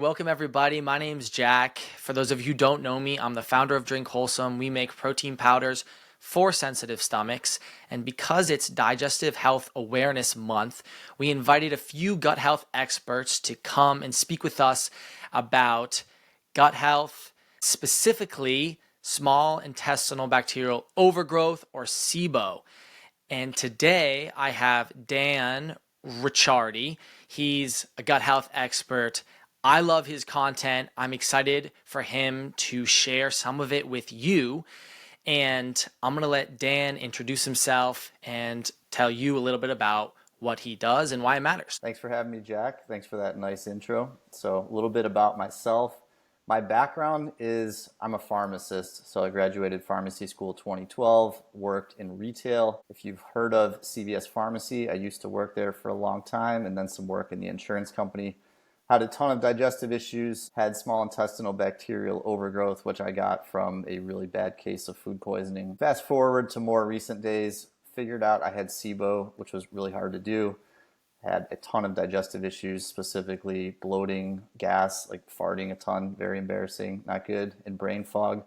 Welcome, everybody. My name's Jack. For those of you who don't know me, I'm the founder of Drink Wholesome. We make protein powders for sensitive stomachs. And because it's Digestive Health Awareness Month, we invited a few gut health experts to come and speak with us about gut health, specifically small intestinal bacterial overgrowth, or SIBO. And today I have Dan Ricciardi. He's a gut health expert. I love his content. I'm excited for him to share some of it with you. And I'm going to let Dan introduce himself and tell you a little bit about what he does and why it matters. Thanks for having me, Jack. Thanks for that nice intro. So a little bit about myself. My background is I'm a pharmacist. So I graduated pharmacy school 2012, worked in retail. If you've heard of CVS Pharmacy, I used to work there for a long time and then some work in the insurance company. Had a ton of digestive issues, had small intestinal bacterial overgrowth, which I got from a really bad case of food poisoning. Fast forward to more recent days, figured out I had SIBO, which was really hard to do. Had a ton of digestive issues, specifically bloating, gas, like farting a ton, very embarrassing, not good, and brain fog.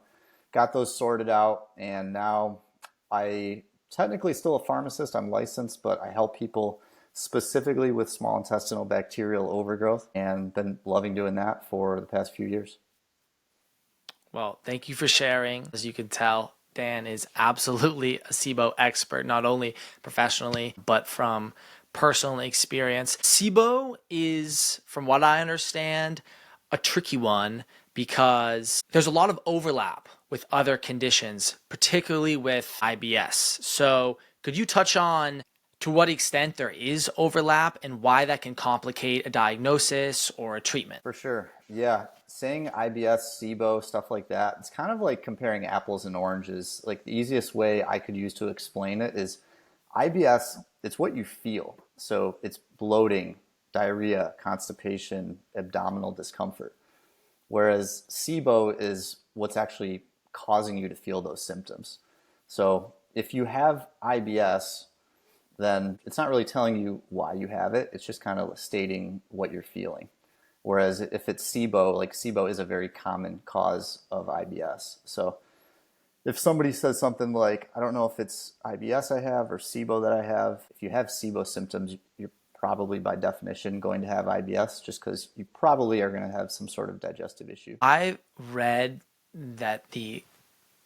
Got those sorted out, and now I technically still a pharmacist. I'm licensed, but I help people specifically with small intestinal bacterial overgrowth, and been loving doing that for the past few years. Well, thank you for sharing. As you can tell, Dan is absolutely a SIBO expert, not only professionally, but from personal experience. SIBO is, from what I understand, a tricky one because there's a lot of overlap with other conditions, particularly with IBS. So could you touch on to what extent there is overlap and why that can complicate a diagnosis or a treatment? For sure. Yeah. Saying IBS, SIBO, stuff like that, it's kind of like comparing apples and oranges. Like the easiest way I could use to explain it is IBS, it's what you feel. So it's bloating, diarrhea, constipation, abdominal discomfort. Whereas SIBO is what's actually causing you to feel those symptoms. So if you have IBS, then it's not really telling you why you have it. It's just kind of stating what you're feeling. Whereas if it's SIBO, like SIBO is a very common cause of IBS. So if somebody says something like, I don't know if it's IBS I have or SIBO that I have, if you have SIBO symptoms, you're probably by definition going to have IBS just because you probably are going to have some sort of digestive issue. I read that the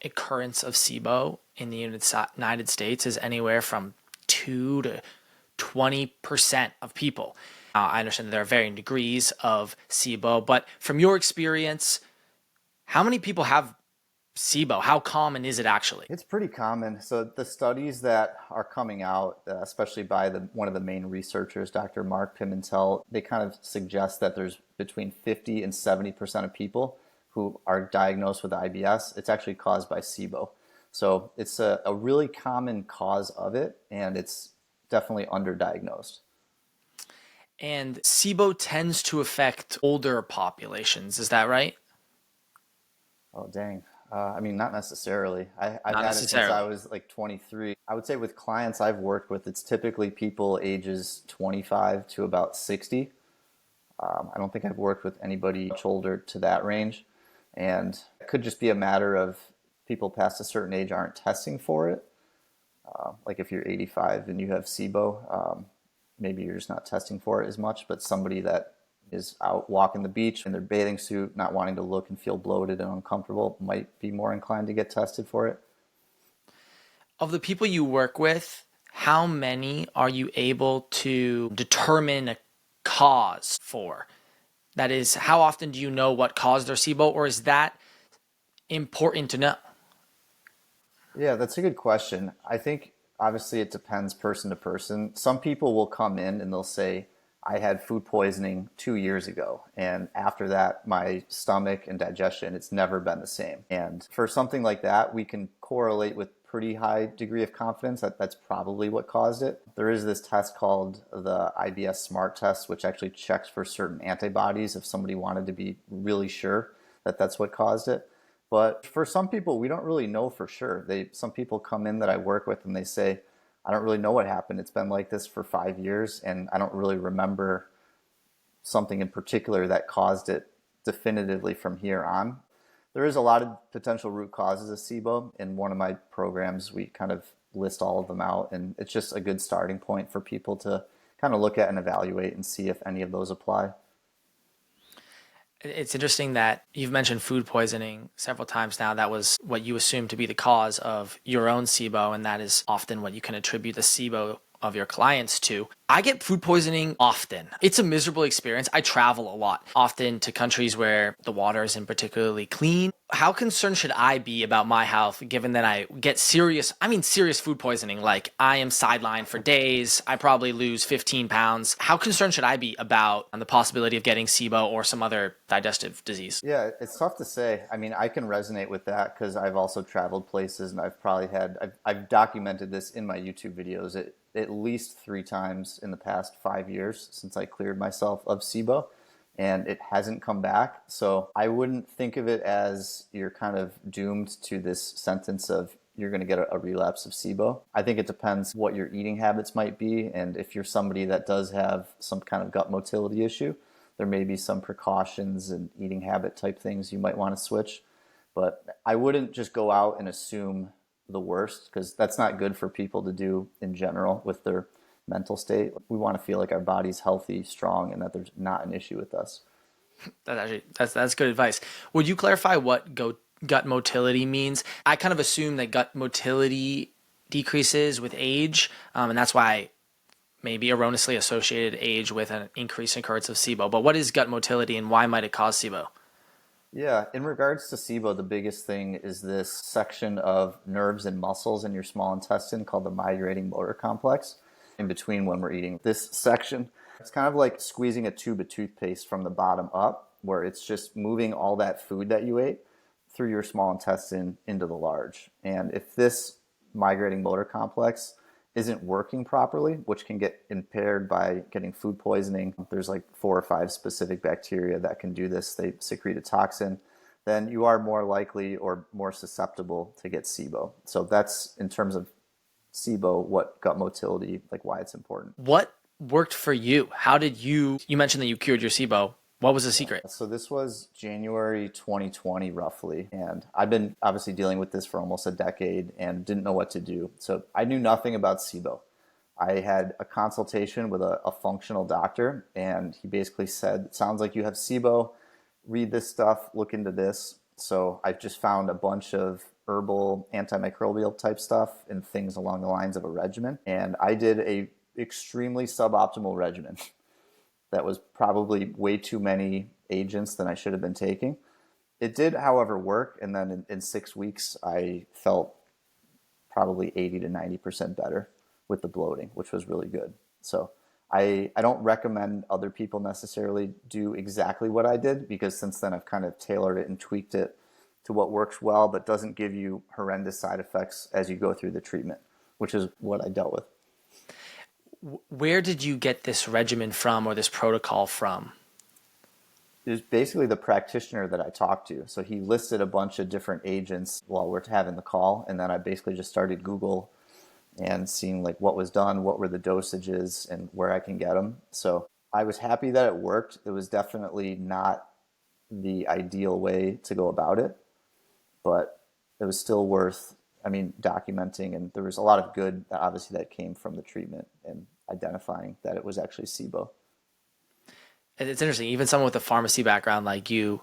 occurrence of SIBO in the United States is anywhere from 2 to 20% of people. I understand that there are varying degrees of SIBO, but from your experience, how many people have SIBO? How common is it actually? It's pretty common. So the studies that are coming out, especially by one of the main researchers, Dr. Mark Pimentel, they kind of suggest that there's between 50 and 70% of people who are diagnosed with IBS. It's actually caused by SIBO. So it's a really common cause of it, and it's definitely underdiagnosed. And SIBO tends to affect older populations, is that right? Oh, dang. I mean, not necessarily. I've Not had it since necessarily. I was like 23. I would say with clients I've worked with, it's typically people ages 25 to about 60. I don't think I've worked with anybody much older to that range. And it could just be a matter of people past a certain age aren't testing for it. Like if you're 85 and you have SIBO, maybe you're just not testing for it as much, but somebody that is out walking the beach in their bathing suit, not wanting to look and feel bloated and uncomfortable, might be more inclined to get tested for it. Of the people you work with, how many are you able to determine a cause for? That is, how often do you know what caused their SIBO, or is that important to know? Yeah, that's a good question. I think obviously it depends person to person. Some people will come in and they'll say, I had food poisoning 2 years ago, and after that, my stomach and digestion, it's never been the same. And for something like that, we can correlate with pretty high degree of confidence that that's probably what caused it. There is this test called the IBS Smart Test, which actually checks for certain antibodies if somebody wanted to be really sure that that's what caused it. But for some people, we don't really know for sure. Some people come in that I work with and they say, I don't really know what happened. It's been like this for 5 years and I don't really remember something in particular that caused it definitively from here on. There is a lot of potential root causes of SIBO. In one of my programs, we kind of list all of them out, and it's just a good starting point for people to kind of look at and evaluate and see if any of those apply. It's interesting that you've mentioned food poisoning several times now. That was what you assumed to be the cause of your own SIBO, and that is often what you can attribute the SIBO of your clients to. I get food poisoning often. It's a miserable experience. I travel a lot, often to countries where the water isn't particularly clean. How concerned should I be about my health given that I get serious food poisoning? Like I am sidelined for days. I probably lose 15 pounds. How concerned should I be about the possibility of getting SIBO or some other digestive disease? Yeah, it's tough to say. I mean, I can resonate with that because I've also traveled places and I've documented this in my YouTube videos at least 3 times in the past 5 years since I cleared myself of SIBO, and it hasn't come back. So I wouldn't think of it as you're kind of doomed to this sentence of you're going to get a relapse of SIBO. I think it depends what your eating habits might be, and if you're somebody that does have some kind of gut motility issue, there may be some precautions and eating habit type things you might want to switch. But I wouldn't just go out and assume the worst, because that's not good for people to do in general with their mental state. We want to feel like our body's healthy, strong, and that there's not an issue with us. That's good advice. Would you clarify what gut motility means? I kind of assume that gut motility decreases with age, and that's why maybe erroneously associated age with an increase in occurrence of SIBO. But what is gut motility and why might it cause SIBO? Yeah, in regards to SIBO, the biggest thing is this section of nerves and muscles in your small intestine called the migrating motor complex in between when we're eating. This section, it's kind of like squeezing a tube of toothpaste from the bottom up, where it's just moving all that food that you ate through your small intestine into the large. And if this migrating motor complex isn't working properly, which can get impaired by getting food poisoning, there's like 4 or 5 specific bacteria that can do this. They secrete a toxin. Then you are more likely or more susceptible to get SIBO. So that's in terms of SIBO, what gut motility, like why it's important. What worked for you? How did you mentioned that you cured your SIBO. What was the secret? So this was January 2020 roughly, and I've been obviously dealing with this for almost a decade and didn't know what to do. So I knew nothing about SIBO. I had a consultation with a functional doctor, and he basically said, "It sounds like you have SIBO. Read this stuff, look into this." So I just found a bunch of herbal antimicrobial type stuff and things along the lines of a regimen, and I did a extremely suboptimal regimen. That was probably way too many agents than I should have been taking. It did, however, work. And then in 6 weeks, I felt probably 80 to 90% better with the bloating, which was really good. So I don't recommend other people necessarily do exactly what I did, because since then I've kind of tailored it and tweaked it to what works well, but doesn't give you horrendous side effects as you go through the treatment, which is what I dealt with. Where did you get this regimen from or this protocol from? It was basically the practitioner that I talked to. So he listed a bunch of different agents while we're having the call, and then I basically just started Google and seeing like what was done, what were the dosages, and where I can get them. So I was happy that it worked. It was definitely not the ideal way to go about it, but it was still worth, documenting, and there was a lot of good, obviously, that came from the treatment and identifying that it was actually SIBO. It's interesting. Even someone with a pharmacy background like you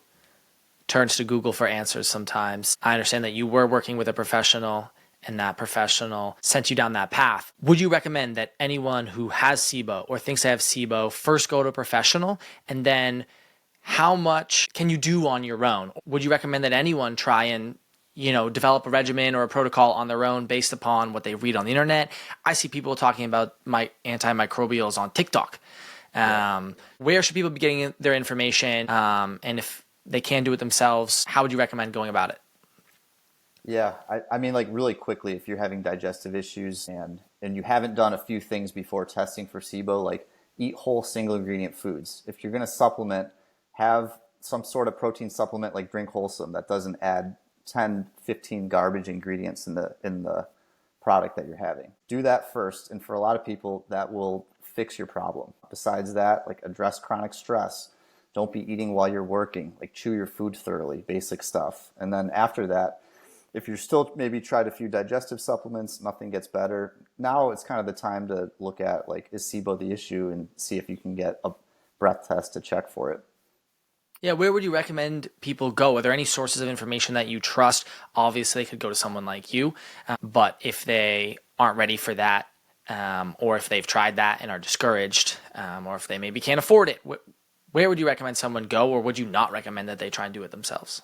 turns to Google for answers sometimes. I understand that you were working with a professional and that professional sent you down that path. Would you recommend that anyone who has SIBO or thinks they have SIBO first go to a professional? And then how much can you do on your own? Would you recommend that anyone try and develop a regimen or a protocol on their own based upon what they read on the internet? I see people talking about antimicrobials on TikTok. Where should people be getting their information? And if they can do it themselves, how would you recommend going about it? Yeah, like really quickly, if you're having digestive issues and you haven't done a few things before testing for SIBO, like eat whole single ingredient foods. If you're going to supplement, have some sort of protein supplement like Drink Wholesome that doesn't add 10, 15 garbage ingredients in the product that you're having. Do that first, and for a lot of people, that will fix your problem. Besides that, like address chronic stress, Don't be eating while you're working. Like chew your food thoroughly, basic stuff. And then after that, if you're still maybe tried a few digestive supplements, nothing gets better. Now it's kind of the time to look at like, is SIBO the issue, and see if you can get a breath test to check for it. Yeah, where would you recommend people go? Are there any sources of information that you trust? Obviously, they could go to someone like you, but if they aren't ready for that, or if they've tried that and are discouraged, or if they maybe can't afford it, where would you recommend someone go, or would you not recommend that they try and do it themselves?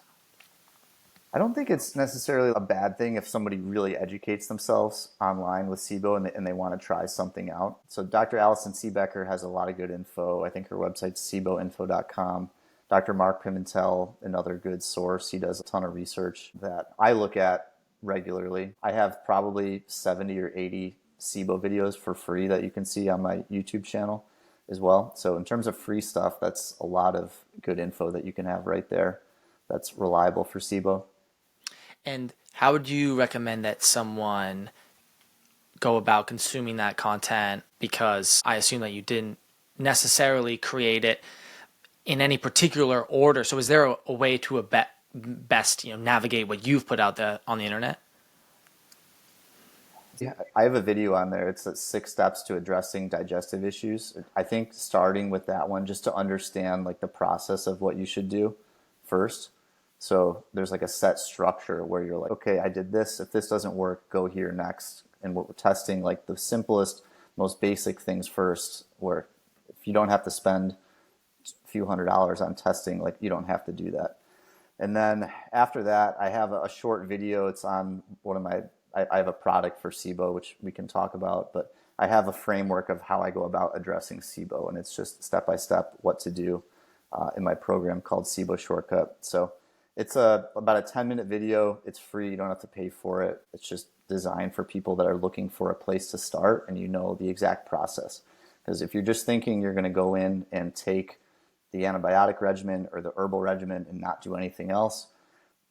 I don't think it's necessarily a bad thing if somebody really educates themselves online with SIBO and they want to try something out. So Dr. Allison Seebecker has a lot of good info. I think her website's siboinfo.com. Dr. Mark Pimentel, another good source. He does a ton of research that I look at regularly. I have probably 70 or 80 SIBO videos for free that you can see on my YouTube channel as well. So in terms of free stuff, that's a lot of good info that you can have right there that's reliable for SIBO. And how would you recommend that someone go about consuming that content? Because I assume that you didn't necessarily create it in any particular order. So is there a way to best navigate what you've put out there on the internet? Yeah, I have a video on there. It's 6 steps to addressing digestive issues. I think starting with that one, just to understand like the process of what you should do first. So there's like a set structure where you're like, okay, I did this. If this doesn't work, go here next. And we're testing like the simplest, most basic things first, where if you don't have to spend a few $100s on testing, like you don't have to do that. And then after that, I have a short video. It's on one of I have a product for SIBO, which we can talk about, but I have a framework of how I go about addressing SIBO, and it's just step by step what to do in my program called SIBO Shortcut. So it's about a 10-minute video. It's free. You don't have to pay for it. It's just designed for people that are looking for a place to start and the exact process. Because if you're just thinking you're going to go in and take the antibiotic regimen or the herbal regimen and not do anything else,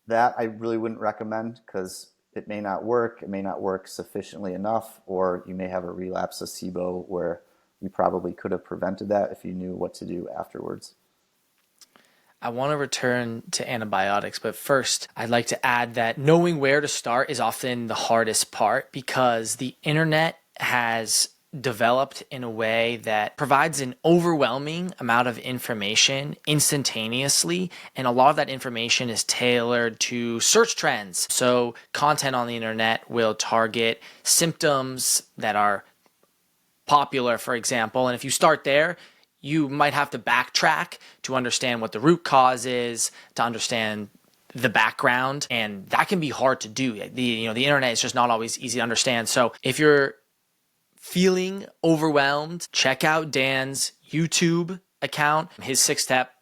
that I really wouldn't recommend, because it may not work. It may not work sufficiently enough, or you may have a relapse of SIBO where you probably could have prevented that if you knew what to do afterwards. I want to return to antibiotics, but first I'd like to add that knowing where to start is often the hardest part, because the internet has developed in a way that provides an overwhelming amount of information instantaneously, and a lot of that information is tailored to search trends. So content on the internet will target symptoms that are popular, for example, and if you start there, you might have to backtrack to understand what the root cause is, to understand the background, and that can be hard to do. The internet is just not always easy to understand. So if you're feeling overwhelmed, check out Dan's YouTube account. His 6-step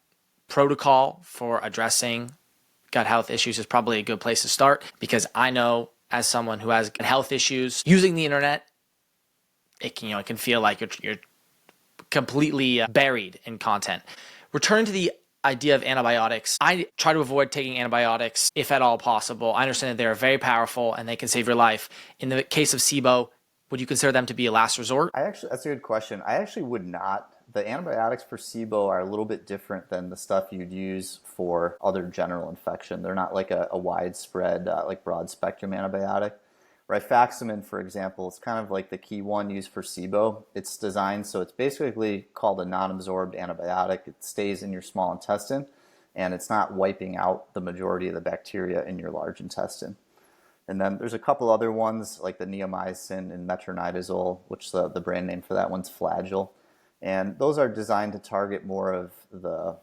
protocol for addressing gut health issues is probably a good place to start, because I know, as someone who has gut health issues, using the internet, it can feel like you're completely buried in content. Returning to the idea of antibiotics, I try to avoid taking antibiotics if at all possible. I understand that they are very powerful and they can save your life. In the case of SIBO, would you consider them to be a last resort? That's a good question. I actually would not. The antibiotics for SIBO are a little bit different than the stuff you'd use for other general infection. They're not like a widespread, like broad spectrum antibiotic. Rifaximin, for example, is kind of like the key one used for SIBO. It's designed so it's basically called a non-absorbed antibiotic. It stays in your small intestine, and it's not wiping out the majority of the bacteria in your large intestine. And then there's a couple other ones like the neomycin and metronidazole, which the brand name for that one's Flagyl. And those are designed to target more of the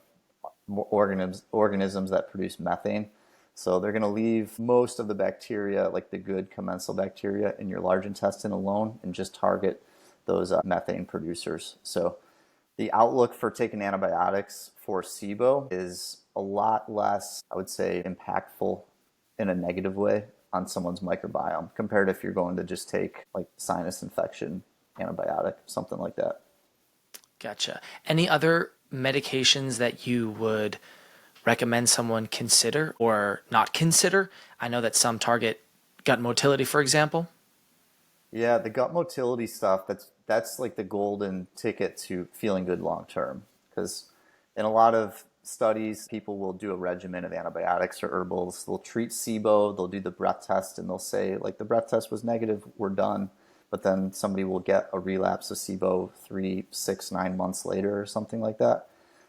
organisms that produce methane. So they're going to leave most of the bacteria, like the good commensal bacteria, in your large intestine alone, and just target those methane producers. So the outlook for taking antibiotics for SIBO is a lot less, I would say, impactful in a negative way on someone's microbiome compared to if you're going to just take like sinus infection antibiotic, something like that. Gotcha. Any other medications that you would recommend someone consider or not consider? I know that some target gut motility, for example. Yeah, the gut motility stuff, that's like the golden ticket to feeling good long term. Because In a lot of studies, people will do a regimen of antibiotics or herbals. They'll treat SIBO, they'll do the breath test, and they'll say, like, the breath test was negative, we're done. But then somebody will get a relapse of SIBO 3, 6, 9 months later or something like that.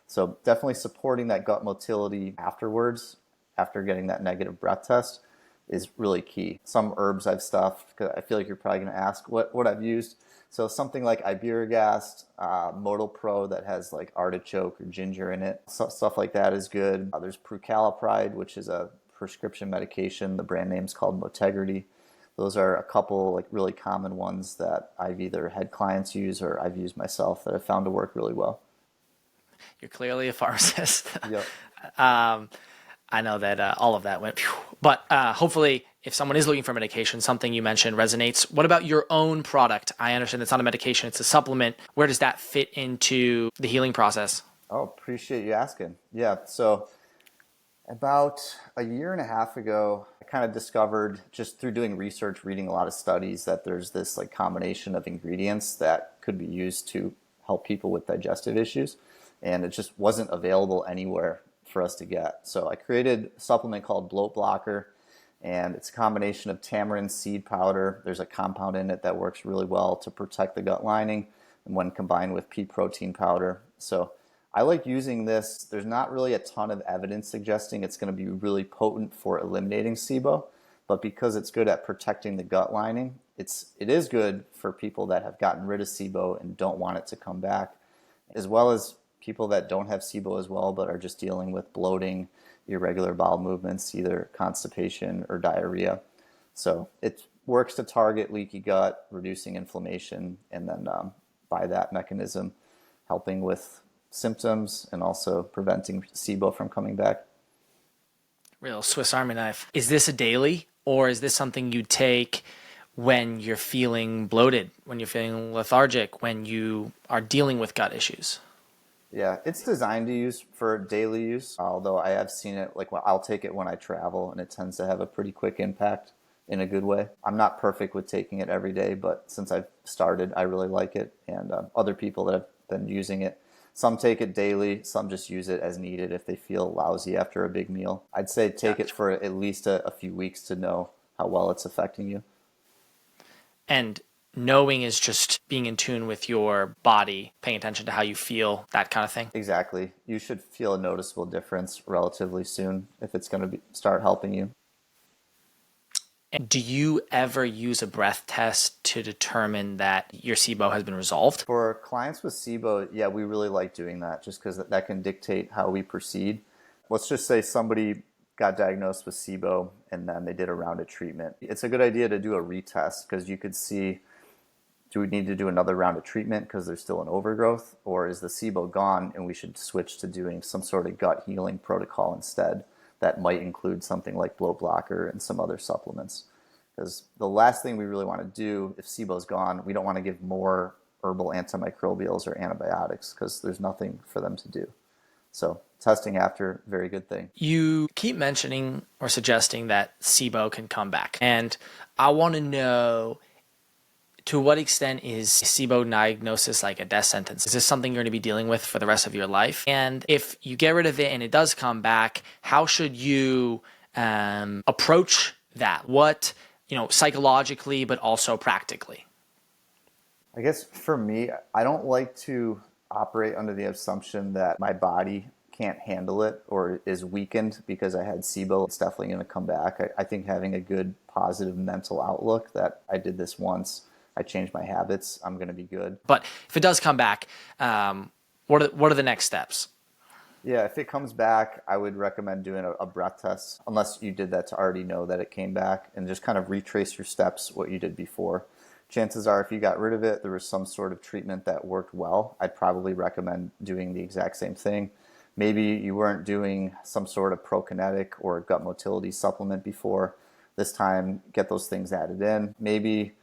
So definitely supporting that gut motility afterwards, after getting that negative breath test, is really key. Some herbs I've stuffed, because I feel like you're probably going to ask what I've used. So something like Iberogast, Motil Pro that has like artichoke or ginger in it, stuff like that is good. There's Prucalopride, which is a prescription medication. The brand name's called Motegrity. Those are a couple like really common ones that I've either had clients use or I've used myself that I've found to work really well. You're clearly a pharmacist. Yep. I know that all of that went, phew. But hopefully, if someone is looking for medication, something you mentioned resonates. What about your own product? I understand it's not a medication, it's a supplement. Where does that fit into the healing process? Oh, appreciate you asking. Yeah, so about a year and a half ago, I kind of discovered just through doing research, reading a lot of studies, that there's this like combination of ingredients that could be used to help people with digestive issues, and it just wasn't available anywhere for us to get. So I created a supplement called Bloat Blocker, and it's a combination of tamarind seed powder. There's a compound in it that works really well to protect the gut lining, and when combined with pea protein powder. So I like using this. There's not really a ton of evidence suggesting it's going to be really potent for eliminating SIBO, but because it's good at protecting the gut lining, it is good for people that have gotten rid of SIBO and don't want it to come back, as well as people that don't have SIBO as well but are just dealing with bloating, irregular bowel movements, either constipation or diarrhea. So it works to target leaky gut, reducing inflammation, and then by that mechanism, helping with symptoms and also preventing SIBO from coming back. Real Swiss Army knife. Is this a daily, or is this something you take when you're feeling bloated, when you're feeling lethargic, when you are dealing with gut issues? Yeah, it's designed to use for daily use, although I have seen it, like I'll take it when I travel, and it tends to have a pretty quick impact in a good way. I'm not perfect with taking it every day, but since I've started, I really like it, and other people that have been using it, some take it daily, some just use it as needed if they feel lousy after a big meal. I'd say take it for at least a few weeks to know how well it's affecting you. And knowing is just being in tune with your body, paying attention to how you feel, that kind of thing. Exactly. You should feel a noticeable difference relatively soon if it's going to start helping you. And do you ever use a breath test to determine that your SIBO has been resolved? For clients with SIBO, yeah, we really like doing that just because that can dictate how we proceed. Let's just say somebody got diagnosed with SIBO and then they did a round of treatment. It's a good idea to do a retest because you could see, do we need to do another round of treatment because there's still an overgrowth, or is the SIBO gone and we should switch to doing some sort of gut healing protocol instead that might include something like Bloat Blocker and some other supplements. Because the last thing we really want to do if SIBO's gone, we don't want to give more herbal antimicrobials or antibiotics because there's nothing for them to do. So testing after, very good thing. You keep mentioning or suggesting that SIBO can come back. And I want to know, to what extent is SIBO diagnosis like a death sentence? Is this something you're going to be dealing with for the rest of your life? And if you get rid of it and it does come back, how should you approach that? What, psychologically, but also practically? I guess for me, I don't like to operate under the assumption that my body can't handle it or is weakened because I had SIBO. It's definitely going to come back. I think having a good positive mental outlook that I did this once, I changed my habits, I'm going to be good. But if it does come back, what are the next steps? Yeah, if it comes back, I would recommend doing a breath test, unless you did that to already know that it came back, and just kind of retrace your steps, what you did before. Chances are if you got rid of it, there was some sort of treatment that worked well. I'd probably recommend doing the exact same thing. Maybe you weren't doing some sort of prokinetic or gut motility supplement before. This time, get those things added in. Maybe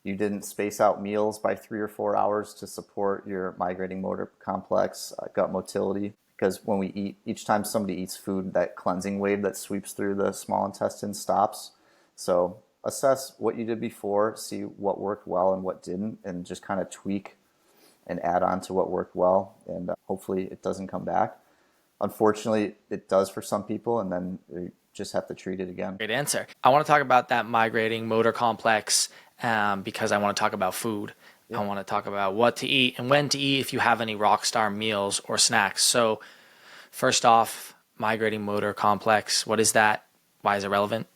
you didn't space out meals by 3 or 4 hours to support your migrating motor complex, gut motility. Because when we eat, each time somebody eats food, that cleansing wave that sweeps through the small intestine stops. So assess what you did before, see what worked well and what didn't, and just kind of tweak and add on to what worked well, and hopefully it doesn't come back. Unfortunately, it does for some people, and then you just have to treat it again. Great answer. I want to talk about that migrating motor complex because I want to talk about food. Yeah. I want to talk about what to eat and when to eat if you have any rock star meals or snacks. So first off, migrating motor complex, what is that? Why is it relevant?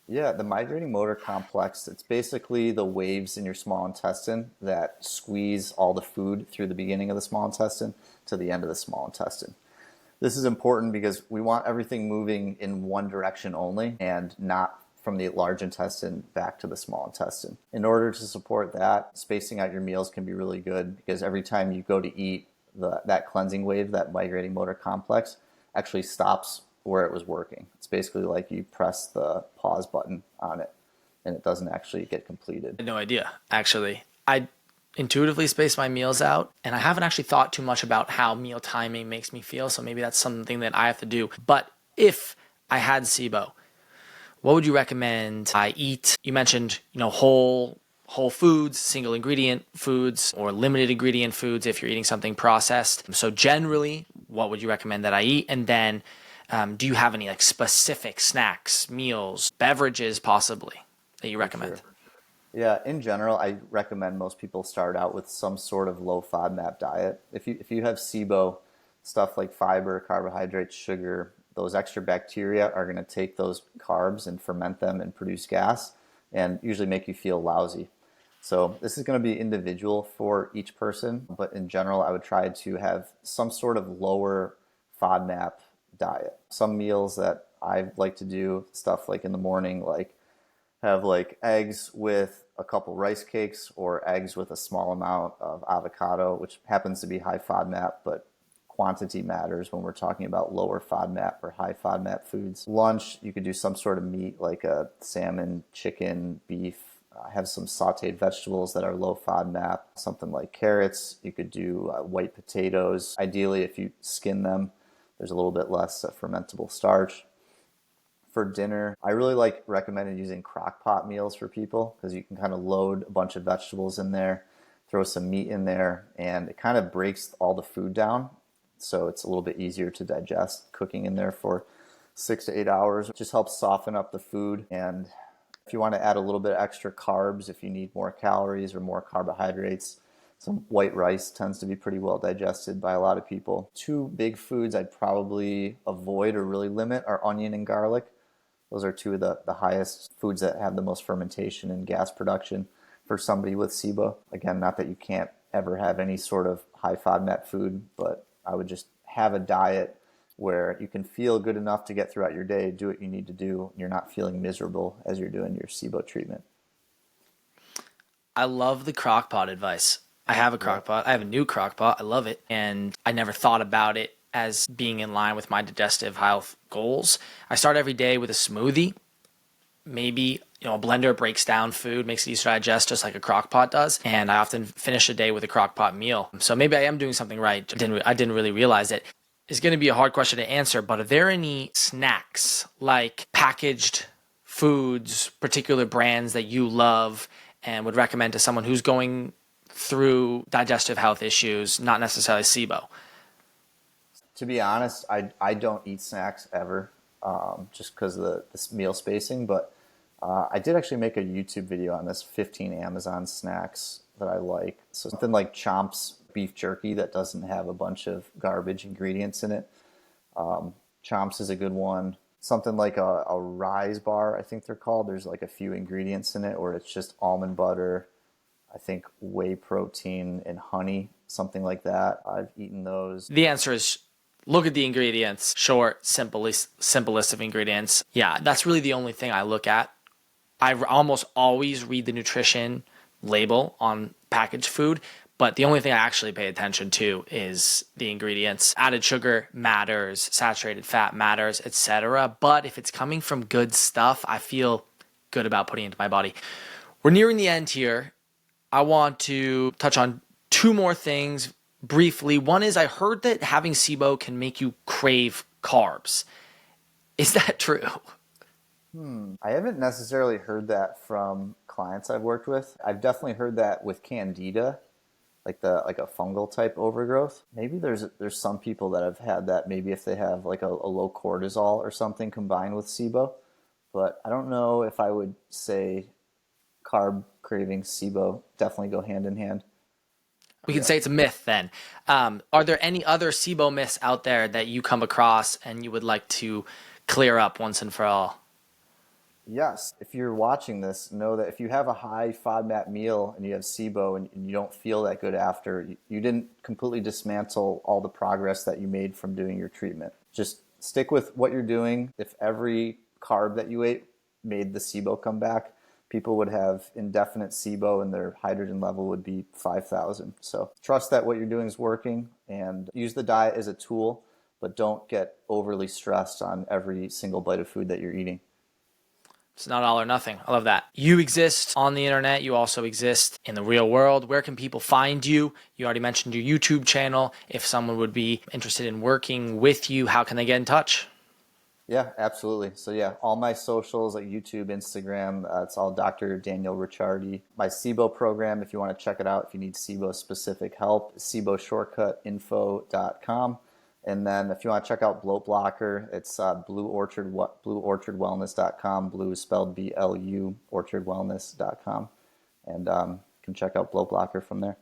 Yeah, the migrating motor complex, it's basically the waves in your small intestine that squeeze all the food through the beginning of the small intestine to the end of the small intestine. This is important because we want everything moving in one direction only and not from the large intestine back to the small intestine. In order to support that, spacing out your meals can be really good because every time you go to eat, that cleansing wave, that migrating motor complex, actually stops where it was working. It's basically like you press the pause button on it and it doesn't actually get completed. I had no idea, actually. I intuitively space my meals out, and I haven't actually thought too much about how meal timing makes me feel, so maybe that's something that I have to do. But if I had SIBO, what would you recommend I eat? You mentioned, whole foods, single ingredient foods, or limited ingredient foods if you're eating something processed. So generally, what would you recommend that I eat? And then do you have any like specific snacks, meals, beverages possibly that you recommend? Sure. Yeah, in general, I recommend most people start out with some sort of low FODMAP diet. If you have SIBO, stuff like fiber, carbohydrates, sugar, those extra bacteria are going to take those carbs and ferment them and produce gas and usually make you feel lousy. So this is going to be individual for each person, but in general, I would try to have some sort of lower FODMAP diet. Some meals that I like to do, stuff like in the morning, like have like eggs with a couple rice cakes or eggs with a small amount of avocado, which happens to be high FODMAP, but quantity matters when we're talking about lower FODMAP or high FODMAP foods. Lunch, you could do some sort of meat like a salmon, chicken, beef. Have some sauteed vegetables that are low FODMAP, something like carrots. You could do white potatoes. Ideally, if you skin them, there's a little bit less fermentable starch. For dinner, I really like recommending using crock pot meals for people because you can kind of load a bunch of vegetables in there, throw some meat in there, and it kind of breaks all the food down. So it's a little bit easier to digest. Cooking in there for 6 to 8 hours just helps soften up the food. And if you want to add a little bit extra carbs, if you need more calories or more carbohydrates, some white rice tends to be pretty well digested by a lot of people. Two big foods I'd probably avoid or really limit are onion and garlic. Those are two of the highest foods that have the most fermentation and gas production for somebody with SIBO. Again, not that you can't ever have any sort of high FODMAP food, but I would just have a diet where you can feel good enough to get throughout your day, do what you need to do, and you're not feeling miserable as you're doing your SIBO treatment. I love the crock pot advice. I have a crock pot. I have a new crock pot. I love it. And I never thought about it as being in line with my digestive health goals. I start every day with a smoothie. Maybe, a blender breaks down food, makes it easier to digest just like a crock pot does. And I often finish a day with a crock pot meal. So maybe I am doing something right. I didn't really realize it. It's going to be a hard question to answer, but are there any snacks like packaged foods, particular brands that you love and would recommend to someone who's going through digestive health issues, not necessarily SIBO? To be honest, I don't eat snacks ever, just because of the meal spacing. But I did actually make a YouTube video on this 15 Amazon snacks that I like. So something like Chomp's beef jerky that doesn't have a bunch of garbage ingredients in it. Chomp's is a good one. Something like a Rise bar, I think they're called. There's like a few ingredients in it, or it's just almond butter, I think whey protein and honey, something like that. I've eaten those. The answer is look at the ingredients. Short, simple list of ingredients. Yeah, that's really the only thing I look at. I almost always read the nutrition label on packaged food, but the only thing I actually pay attention to is the ingredients. Added sugar matters, saturated fat matters, etc. But if it's coming from good stuff, I feel good about putting it into my body. We're nearing the end here. I want to touch on two more things briefly. One is I heard that having SIBO can make you crave carbs. Is that true? I haven't necessarily heard that from clients I've worked with. I've definitely heard that with Candida. like a fungal type overgrowth. Maybe there's some people that have had that, maybe if they have like a low cortisol or something combined with SIBO. But I don't know if I would say carb craving, SIBO definitely go hand in hand. We can say it's a myth then. Are there any other SIBO myths out there that you come across and you would like to clear up once and for all? Yes, if you're watching this, know that if you have a high FODMAP meal and you have SIBO and you don't feel that good after, you didn't completely dismantle all the progress that you made from doing your treatment. Just stick with what you're doing. If every carb that you ate made the SIBO come back, people would have indefinite SIBO and their hydrogen level would be 5,000. So trust that what you're doing is working and use the diet as a tool, but don't get overly stressed on every single bite of food that you're eating. It's not all or nothing. I love that. You exist on the internet. You also exist in the real world. Where can people find you? You already mentioned your YouTube channel. If someone would be interested in working with you, how can they get in touch? Yeah, absolutely. So yeah, all my socials like YouTube, Instagram, it's all Dr. Daniel Ricciardi. My SIBO program, if you want to check it out, if you need SIBO specific help, SIBO Shortcut info.com. And then if you want to check out Bloat Blocker, it's BluOrchard Blue is spelled BLU, orchardwellness.com. And you can check out Bloat Blocker from there.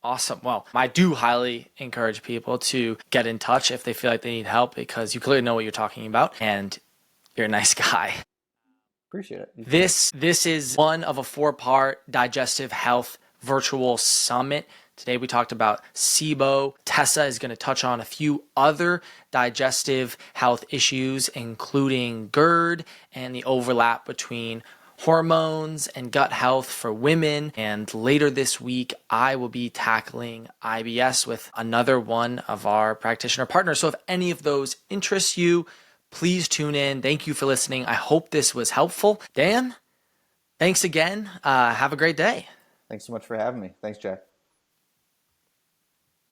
Awesome. Well, I do highly encourage people to get in touch if they feel like they need help because you clearly know what you're talking about and you're a nice guy. Appreciate it. This is one of a 4-part digestive health virtual summit. Today we talked about SIBO. Tessa is going to touch on a few other digestive health issues, including GERD and the overlap between hormones and gut health for women. And later this week, I will be tackling IBS with another one of our practitioner partners. So if any of those interest you, please tune in. Thank you for listening. I hope this was helpful. Dan, thanks again. Have a great day. Thanks so much for having me. Thanks, Jack.